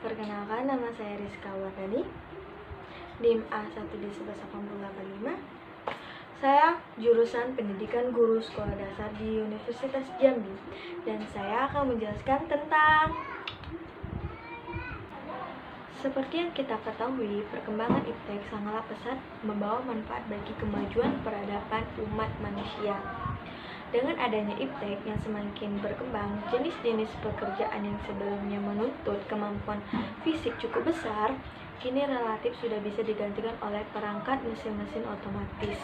Perkenalkan, nama saya Rizka Wardani, NIM A1D11885. Saya jurusan Pendidikan Guru Sekolah Dasar di Universitas Jambi, dan saya akan menjelaskan tentang seperti yang kita ketahui, perkembangan iptek sangatlah pesat membawa manfaat bagi kemajuan peradaban umat manusia. Dengan adanya iptek yang semakin berkembang, jenis-jenis pekerjaan yang sebelumnya menuntut kemampuan fisik cukup besar, kini relatif sudah bisa digantikan oleh perangkat mesin-mesin otomatis.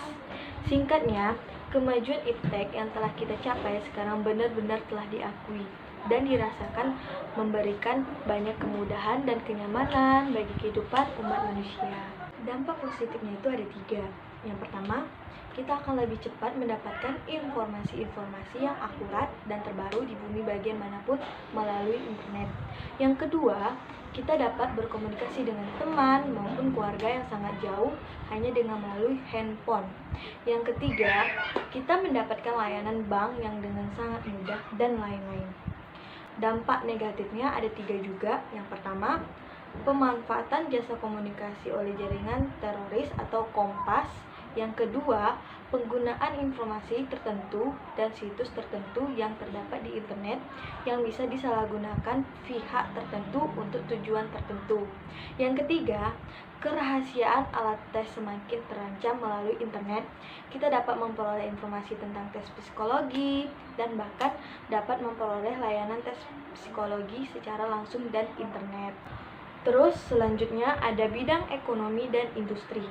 Singkatnya, kemajuan iptek yang telah kita capai sekarang benar-benar telah diakui dan dirasakan memberikan banyak kemudahan dan kenyamanan bagi kehidupan umat manusia. Dampak positifnya itu ada 3. Yang pertama, kita akan lebih cepat mendapatkan informasi-informasi yang akurat dan terbaru di bumi bagian manapun melalui internet. Yang kedua, kita dapat berkomunikasi dengan teman maupun keluarga yang sangat jauh hanya dengan melalui handphone. Yang ketiga, kita mendapatkan layanan bank yang dengan sangat mudah dan lain-lain. Dampak negatifnya ada 3 juga. Yang pertama, pemanfaatan jasa komunikasi oleh jaringan teroris atau kompas. Yang kedua, penggunaan informasi tertentu dan situs tertentu yang terdapat di internet yang bisa disalahgunakan pihak tertentu untuk tujuan tertentu. Yang ketiga, kerahasiaan alat tes semakin terancam melalui internet. Kita dapat memperoleh informasi tentang tes psikologi dan bahkan dapat memperoleh layanan tes psikologi secara langsung dan internet. Terus selanjutnya ada bidang ekonomi dan industri.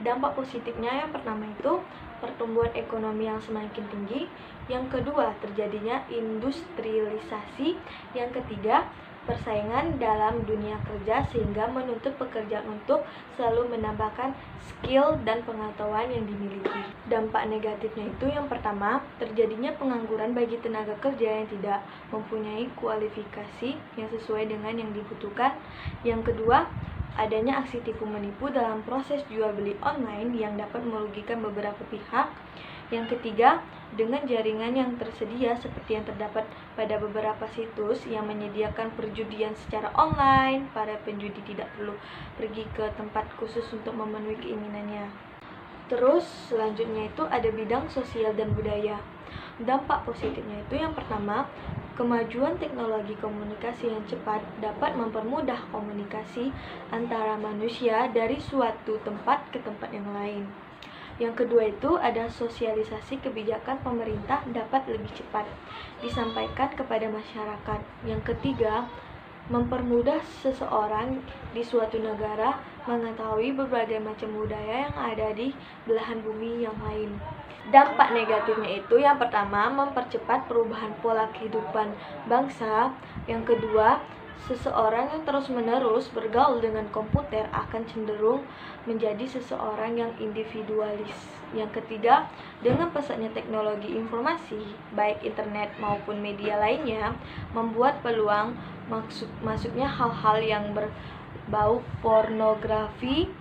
Dampak positifnya yang pertama itu pertumbuhan ekonomi yang semakin tinggi. Yang kedua, terjadinya industrialisasi. Yang ketiga, persaingan dalam dunia kerja sehingga menuntut pekerjaan untuk selalu menambahkan skill dan pengetahuan yang dimiliki. Dampak negatifnya itu yang pertama, terjadinya pengangguran bagi tenaga kerja yang tidak mempunyai kualifikasi yang sesuai dengan yang dibutuhkan. Yang kedua, adanya aksi tipu menipu dalam proses jual beli online yang dapat merugikan beberapa pihak. Yang ketiga, dengan jaringan yang tersedia seperti yang terdapat pada beberapa situs yang menyediakan perjudian secara online, para penjudi tidak perlu pergi ke tempat khusus untuk memenuhi keinginannya. Terus selanjutnya itu ada bidang sosial dan budaya. Dampak positifnya itu yang pertama, kemajuan teknologi komunikasi yang cepat dapat mempermudah komunikasi antara manusia dari suatu tempat ke tempat yang lain. Yang kedua itu ada sosialisasi kebijakan pemerintah dapat lebih cepat disampaikan kepada masyarakat. Yang ketiga, mempermudah seseorang di suatu negara mengetahui berbagai macam budaya yang ada di belahan bumi yang lain. Dampak negatifnya itu yang pertama, mempercepat perubahan pola kehidupan bangsa. Yang kedua, seseorang yang terus-menerus bergaul dengan komputer akan cenderung menjadi seseorang yang individualis. Yang ketiga, dengan pesatnya teknologi informasi, baik internet maupun media lainnya, membuat peluang masuknya hal-hal yang berbau pornografi,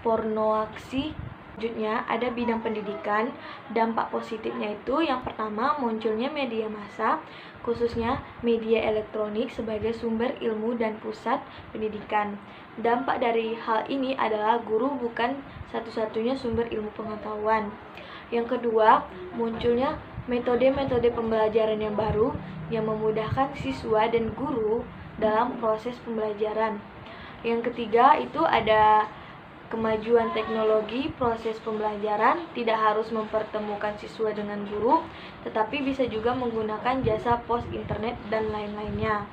pornoaksi. Selanjutnya ada bidang pendidikan. Dampak positifnya itu yang pertama, munculnya media massa, khususnya media elektronik sebagai sumber ilmu dan pusat pendidikan. Dampak dari hal ini adalah guru bukan satu-satunya sumber ilmu pengetahuan. Yang kedua, munculnya metode-metode pembelajaran yang baru yang memudahkan siswa dan guru dalam proses pembelajaran. Yang ketiga itu ada kemajuan teknologi proses pembelajaran, tidak harus mempertemukan siswa dengan guru, tetapi bisa juga menggunakan jasa pos internet dan lain-lainnya.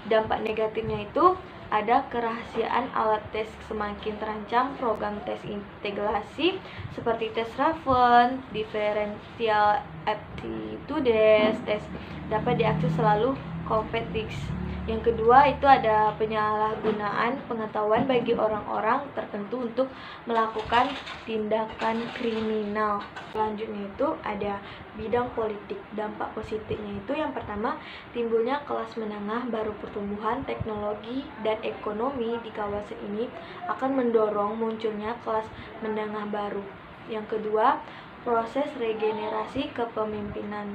Dampak negatifnya itu ada kerahasiaan alat tes semakin terancam, program tes integrasi seperti tes Raven, differential aptitudes tes dapat diakses selalu kompetitif. Yang kedua itu ada penyalahgunaan pengetahuan bagi orang-orang tertentu untuk melakukan tindakan kriminal. Selanjutnya itu ada bidang politik. Dampak positifnya itu yang pertama, timbulnya kelas menengah baru. Pertumbuhan teknologi dan ekonomi di kawasan ini akan mendorong munculnya kelas menengah baru. Yang kedua, proses regenerasi kepemimpinan.